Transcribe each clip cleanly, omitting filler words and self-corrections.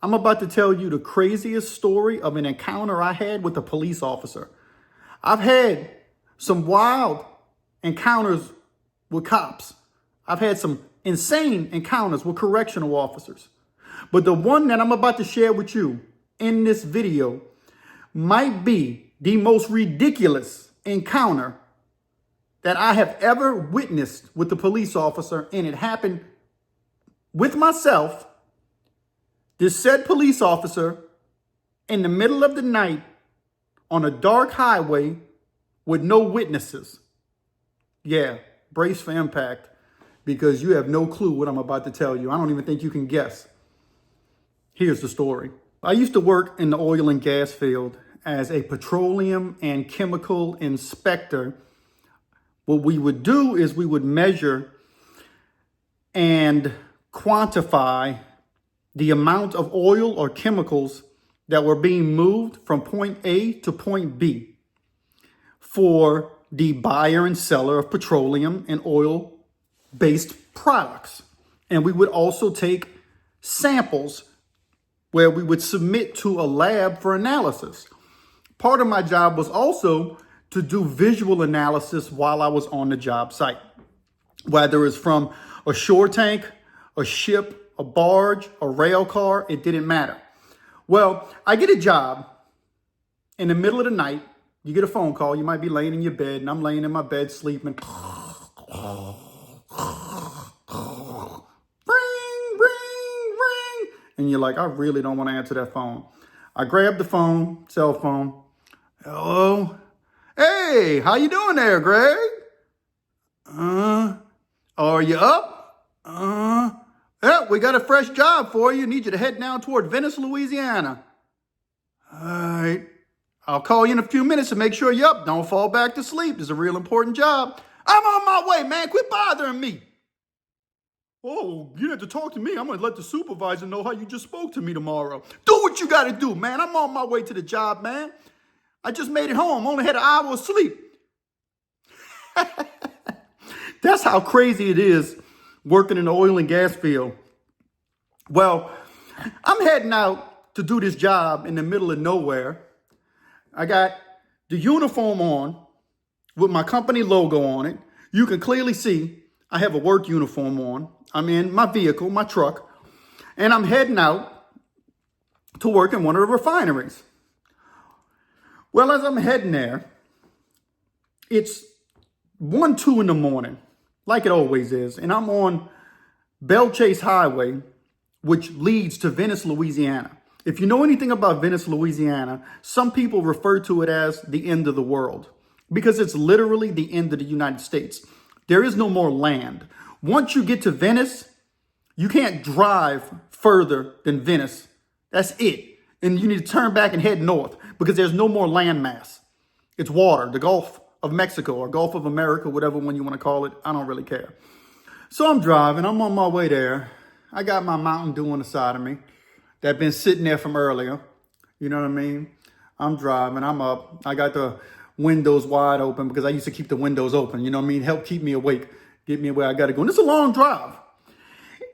I'm about to tell you the craziest story of an encounter I had with a police officer. I've had some wild encounters with cops. I've had some insane encounters with correctional officers. But the one that I'm about to share with you in this video might be the most ridiculous encounter that I have ever witnessed with the police officer, and it happened with myself, this said police officer, in the middle of the night on a dark highway with no witnesses. Yeah, brace for impact, because you have no clue what I'm about to tell you. I don't even think you can guess. Here's the story. I used to work in the oil and gas field as a petroleum and chemical inspector. What we would do is we would measure and quantify the amount of oil or chemicals that were being moved from point A to point B for the buyer and seller of petroleum and oil-based products. And we would also take samples where we would submit to a lab for analysis. Part of my job was also to do visual analysis while I was on the job site, whether it's from a shore tank, a ship, a barge, a rail car, it didn't matter. Well, I get a job in the middle of the night. You get a phone call. You might be laying in your bed, and I'm laying in my bed sleeping. Ring, ring, ring. And you're like, I really don't want to answer that phone. I grab the phone, cell phone. Hello? Hey, how you doing there, Greg? Are you up? Yeah, we got a fresh job for you. Need you to head down toward Venice, Louisiana. All right. I'll call you in a few minutes to make sure you're up. Don't fall back to sleep. It's a real important job. I'm on my way, man. Quit bothering me. Oh, you have to talk to me. I'm going to let the supervisor know how you just spoke to me tomorrow. Do what you got to do, man. I'm on my way to the job, man. I just made it home. Only had an hour of sleep. That's how crazy it is working in the oil and gas field. Well, I'm heading out to do this job in the middle of nowhere. I got the uniform on with my company logo on it. You can clearly see I have a work uniform on. I'm in my vehicle, my truck, and I'm heading out to work in one of the refineries. Well, as I'm heading there, it's 1, 2 in the morning, like it always is. And I'm on Belle Chase Highway, which leads to Venice, Louisiana. If you know anything about Venice, Louisiana, some people refer to it as the end of the world because it's literally the end of the United States. There is no more land. Once you get to Venice, you can't drive further than Venice. That's it. And you need to turn back and head north because there's no more land mass. It's water, the Gulf of Mexico or Gulf of America, whatever one you want to call it. I don't really care. So I'm driving. I'm on my way there. I got my Mountain Dew on the side of me that been sitting there from earlier. You know what I mean? I'm driving. I'm up. I got the windows wide open because I used to keep the windows open. You know what I mean? Help keep me awake. Get me where I got to go. And it's a long drive.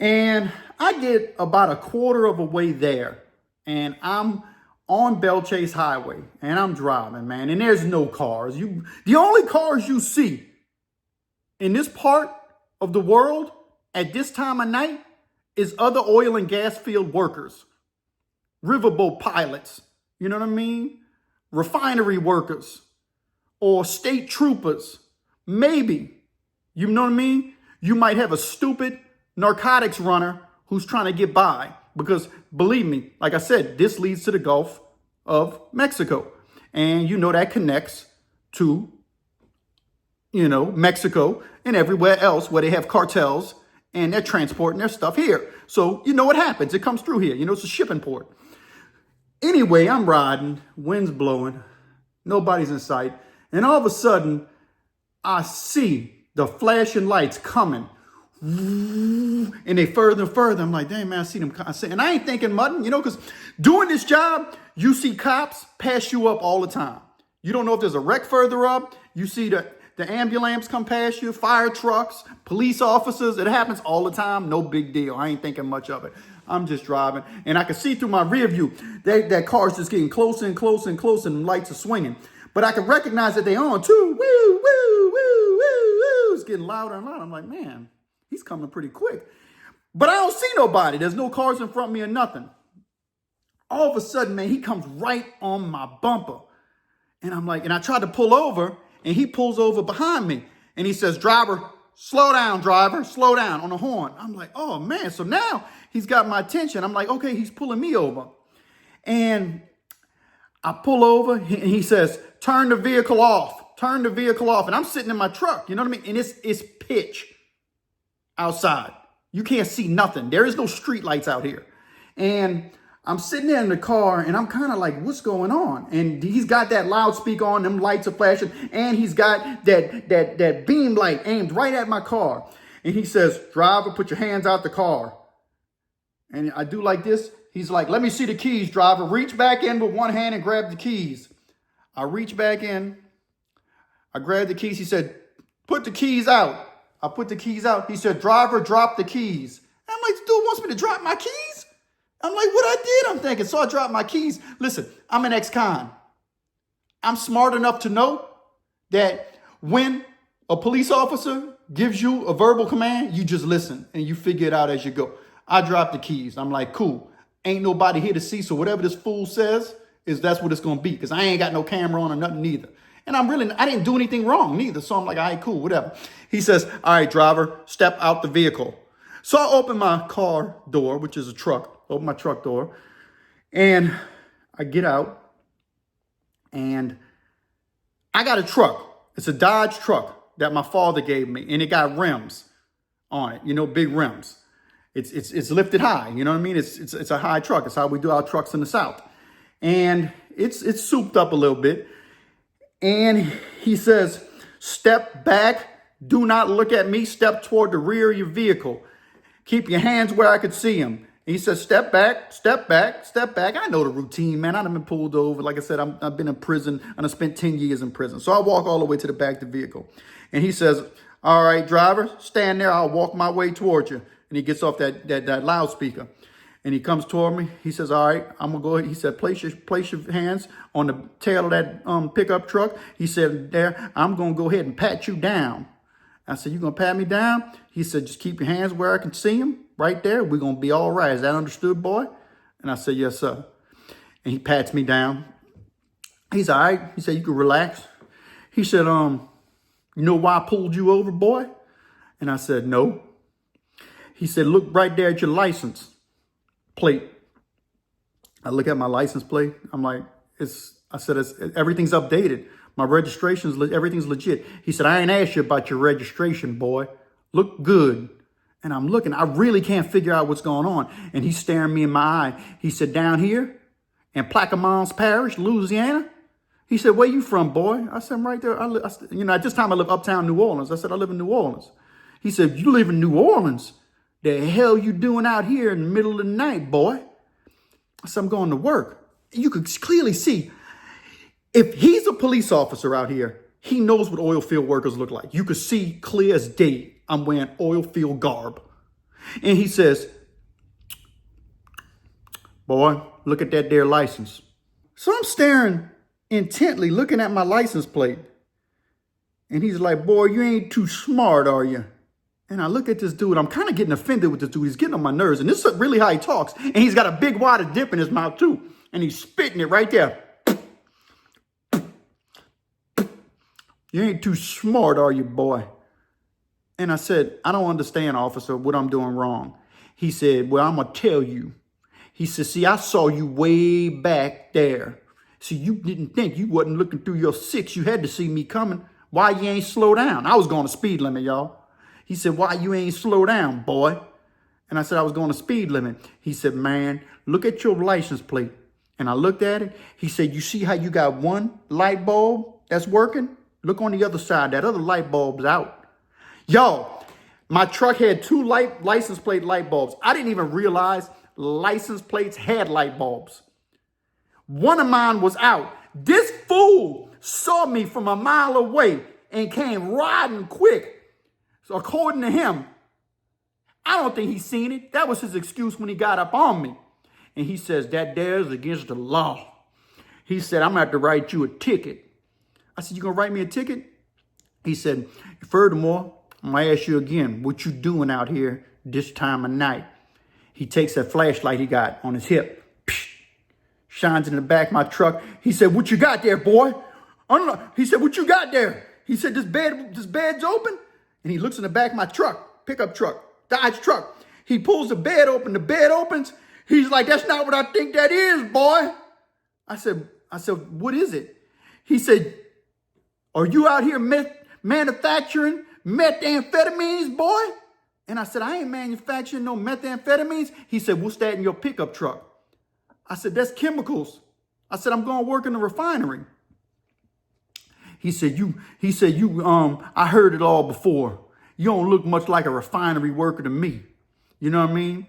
And I get about a quarter of a way there. And I'm on Belle Chase Highway. And I'm driving, man. And there's no cars. The only cars you see in this part of the world at this time of night is other oil and gas field workers. Riverboat pilots. You know what I mean? Refinery workers. Or state troopers. Maybe. You know what I mean? You might have a stupid narcotics runner who's trying to get by. Because believe me, like I said, this leads to the Gulf of Mexico. And you know that connects to, Mexico and everywhere else where they have cartels and they're transporting their stuff here. So you know what happens. It comes through here. It's a shipping port. Anyway, I'm riding, wind's blowing, nobody's in sight. And all of a sudden, I see the flashing lights coming. And they further and further. I'm like, damn, man, I see them. And I ain't thinking nothing, because doing this job, you see cops pass you up all the time. You don't know if there's a wreck further up. You see the ambulance come past you, fire trucks, police officers. It happens all the time. No big deal. I ain't thinking much of it. I'm just driving, and I can see through my rear view that car's just getting closer and closer and closer, and the lights are swinging. But I can recognize that they're on too. Woo, woo, woo, woo, woo. It's getting louder and louder. I'm like, man, he's coming pretty quick. But I don't see nobody. There's no cars in front of me or nothing. All of a sudden, man, he comes right on my bumper. And I'm like, and I tried to pull over, and he pulls over behind me. And he says, driver, slow down, on the horn. I'm like, oh, man. So now he's got my attention. I'm like, okay, he's pulling me over. And I pull over, and he says, turn the vehicle off. And I'm sitting in my truck, you know what I mean? And it's pitch outside. You can't see nothing. There is no street lights out here. And I'm sitting there in the car, and I'm kind of like, what's going on? And he's got that loudspeaker on, them lights are flashing, and he's got that beam light aimed right at my car. And he says, driver, put your hands out the car. And I do like this. He's like, let me see the keys, driver. Reach back in with one hand and grab the keys. I reach back in. I grab the keys. He said, put the keys out. I put the keys out. He said, driver, drop the keys. I'm like, dude wants me to drop my keys? I'm like, what I did, I'm thinking. So I dropped my keys. Listen, I'm an ex-con. I'm smart enough to know that when a police officer gives you a verbal command, you just listen and you figure it out as you go. I dropped the keys. I'm like, cool. Ain't nobody here to see. So whatever this fool says that's what it's going to be. Because I ain't got no camera on or nothing either. And I didn't do anything wrong neither. So I'm like, all right, cool, whatever. He says, all right, driver, step out the vehicle. So I open my car door, which is a truck, open my truck door, and I get out, and I got a truck. It's a Dodge truck that my father gave me, and it got rims on it, you know, big rims. It's lifted high, you know what I mean? It's a high truck. It's how we do our trucks in the South. And it's souped up a little bit. And he says, step back, do not look at me, step toward the rear of your vehicle. Keep your hands where I could see them. And he says, step back, step back, step back. I know the routine, man. I've been pulled over. Like I said, I've been in prison, and I spent 10 years in prison. So I walk all the way to the back of the vehicle. And he says, all right, driver, stand there. I'll walk my way towards you. And he gets off that loudspeaker. And he comes toward me. He says, all right, I'm going to go ahead. He said, place your hands on the tail of that pickup truck. He said, there, I'm going to go ahead and pat you down. I said, you going to pat me down? He said, just keep your hands where I can see them. Right there. We're going to be all right. Is that understood, boy? And I said, yes, sir. And he pats me down. He's all right. He said, you can relax. He said, you know why I pulled you over, boy? And I said, no. He said, look right there at your license plate. I look at my license plate. I'm like, everything's updated. My registration's, everything's legit. He said, I ain't asked you about your registration, boy. Look good. And I'm looking, I really can't figure out what's going on. And he's staring me in my eye. He said, down here in Plaquemines Parish, Louisiana. He said, where you from, boy? I said, I'm right there. At this time I live uptown New Orleans. I said, I live in New Orleans. He said, you live in New Orleans? The hell you doing out here in the middle of the night, boy? I said, I'm going to work. You could clearly see, if he's a police officer out here, he knows what oil field workers look like. You could see clear as day I'm wearing oil field garb. And he says, boy, look at that there license. So I'm staring intently, looking at my license plate. And he's like, boy, you ain't too smart, are you? And I look at this dude. I'm kind of getting offended with this dude. He's getting on my nerves. And this is really how he talks. And he's got a big wad of dip in his mouth, too. And he's spitting it right there. You ain't too smart, are you, boy? And I said, I don't understand, officer, what I'm doing wrong. He said, well, I'm going to tell you. He said, see, I saw you way back there. See, you didn't think, you wasn't looking through your six. You had to see me coming. Why you ain't slow down? I was going to speed limit, y'all. He said, why you ain't slow down, boy? And I said, I was going to speed limit. He said, man, look at your license plate. And I looked at it. He said, you see how you got one light bulb that's working? Look on the other side. That other light bulb's out. Yo, my truck had two license plate light bulbs. I didn't even realize license plates had light bulbs. One of mine was out. This fool saw me from a mile away and came riding quick. So according to him, I don't think he's seen it. That was his excuse when he got up on me. And he says, that there is against the law. He said, I'm going to have to write you a ticket. I said, you going to write me a ticket? He said, furthermore, I'm going to ask you again, what you doing out here this time of night? He takes that flashlight he got on his hip, shines in the back of my truck. He said, what you got there, boy? I don't know. He said, what you got there? He said, this bed's open. And he looks in the back of my truck, pickup truck, Dodge truck. He pulls the bed open. The bed opens. He's like, that's not what I think that is, boy. I said, what is it? He said, are you out here manufacturing methamphetamines, boy? And I said, I ain't manufacturing no methamphetamines. He said, what's that in your pickup truck? I said, that's chemicals. I said, I'm going to work in the refinery. He said, I heard it all before. You don't look much like a refinery worker to me. You know what I mean?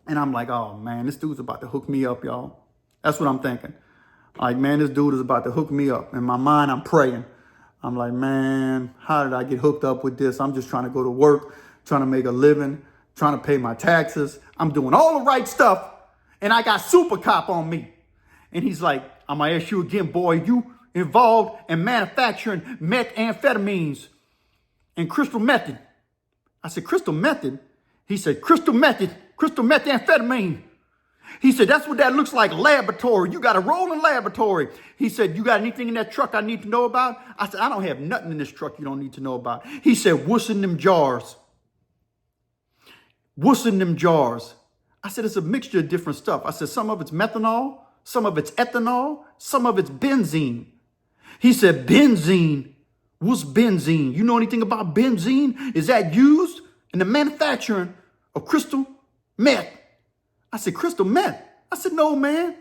And I'm like, oh man, this dude's about to hook me up, y'all. That's what I'm thinking. Like, man, this dude is about to hook me up. In my mind, I'm praying. I'm like, man, how did I get hooked up with this? I'm just trying to go to work, trying to make a living, trying to pay my taxes. I'm doing all the right stuff. And I got Super Cop on me. And he's like, I'm going to ask you again, boy, you involved in manufacturing methamphetamines and crystal method. I said, crystal method? He said, crystal method, crystal methamphetamine. He said, that's what that looks like, laboratory. You got a rolling laboratory. He said, you got anything in that truck I need to know about? I said, I don't have nothing in this truck you don't need to know about. He said, what's in them jars? What's in them jars? I said, it's a mixture of different stuff. I said, some of it's methanol, some of it's ethanol, some of it's benzene. He said, benzene? What's benzene? You know anything about benzene? Is that used in the manufacturing of crystal meth? I said, crystal meth? I said, no, man.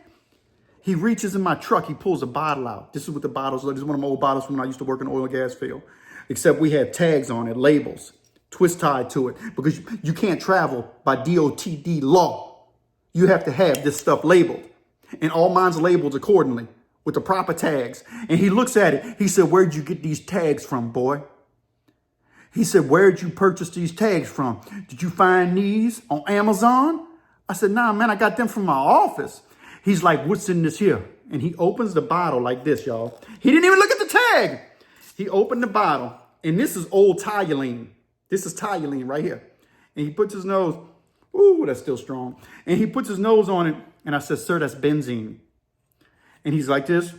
He reaches in my truck. He pulls a bottle out. This is what the bottles are. This is one of my old bottles from when I used to work in the oil and gas field. Except we had tags on it, labels, twist tied to it. Because you can't travel by DOTD law. You have to have this stuff labeled. And all mine's labeled accordingly with the proper tags. And he looks at it. He said, where'd you get these tags from, boy? He said, where'd you purchase these tags from? Did you find these on Amazon? I said, nah, man, I got them from my office. He's like, what's in this here? And he opens the bottle like this, y'all. He didn't even look at the tag. He opened the bottle, and this is old toluene. This is toluene right here. And he puts his nose, ooh, that's still strong. And he puts his nose on it, and I said, sir, that's benzene. And he's like this.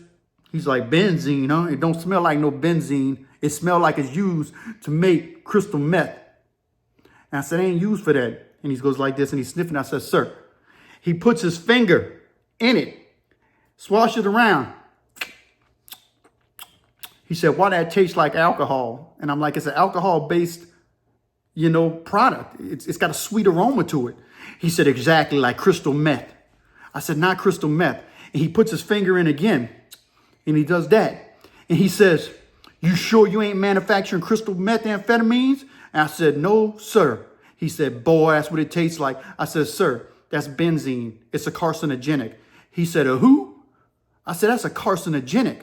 He's like, benzene, huh? It don't smell like no benzene. It smells like it's used to make crystal meth. And I said, it ain't used for that. And he goes like this, and he's sniffing. I said, sir. He puts his finger in it, swash it around. He said, why that tastes like alcohol? And I'm like, it's an alcohol-based, product. It's got a sweet aroma to it. He said, exactly like crystal meth. I said, not crystal meth. And he puts his finger in again, and he does that. And he says, you sure you ain't manufacturing crystal methamphetamines? And I said, no, sir. He said, boy, that's what it tastes like. I said, sir, that's benzene. It's a carcinogenic. He said, a who? I said, that's a carcinogenic.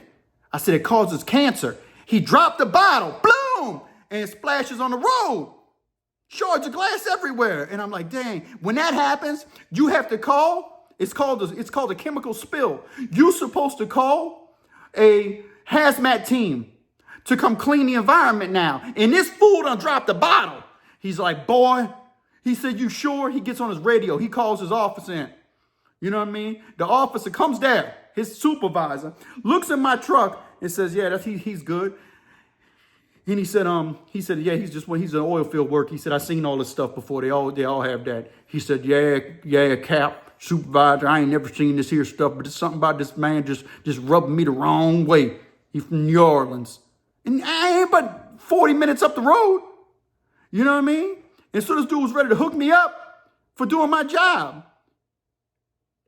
I said, it causes cancer. He dropped the bottle, bloom, and it splashes on the road. Shards of glass everywhere. And I'm like, dang, when that happens, you have to call. It's called a chemical spill. You're supposed to call a hazmat team to come clean the environment now. And this fool done dropped the bottle. He's like, boy, he said, you sure? He gets on his radio. He calls his office in. You know what I mean? The officer comes there, his supervisor, looks in my truck and says, yeah, he's good. And he said, yeah, he's an oil field worker. He said, I've seen all this stuff before. They all have that. He said, yeah, Cap, supervisor, I ain't never seen this here stuff, but it's something about this man just rubbing me the wrong way. He's from New Orleans. And I ain't but 40 minutes up the road. You know what I mean? And so this dude was ready to hook me up for doing my job.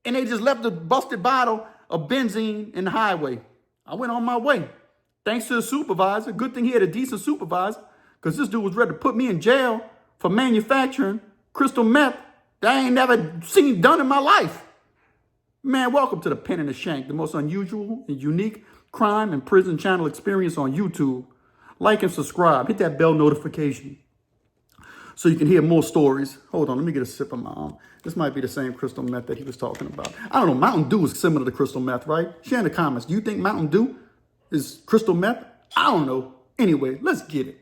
And they just left the busted bottle of benzene in the highway. I went on my way. Thanks to the supervisor. Good thing he had a decent supervisor, because this dude was ready to put me in jail for manufacturing crystal meth that I ain't never seen done in my life. Man, welcome to the Pen and The Shank, the most unusual and unique crime and prison channel experience on YouTube. Like and subscribe. Hit that bell notification. so you can hear more stories. Hold on, let me get a sip of my This might be the same crystal meth that he was talking about. I don't know. Mountain Dew is similar to crystal meth, right? Share in the comments. Do you think Mountain Dew is crystal meth? I don't know. Anyway, let's get it.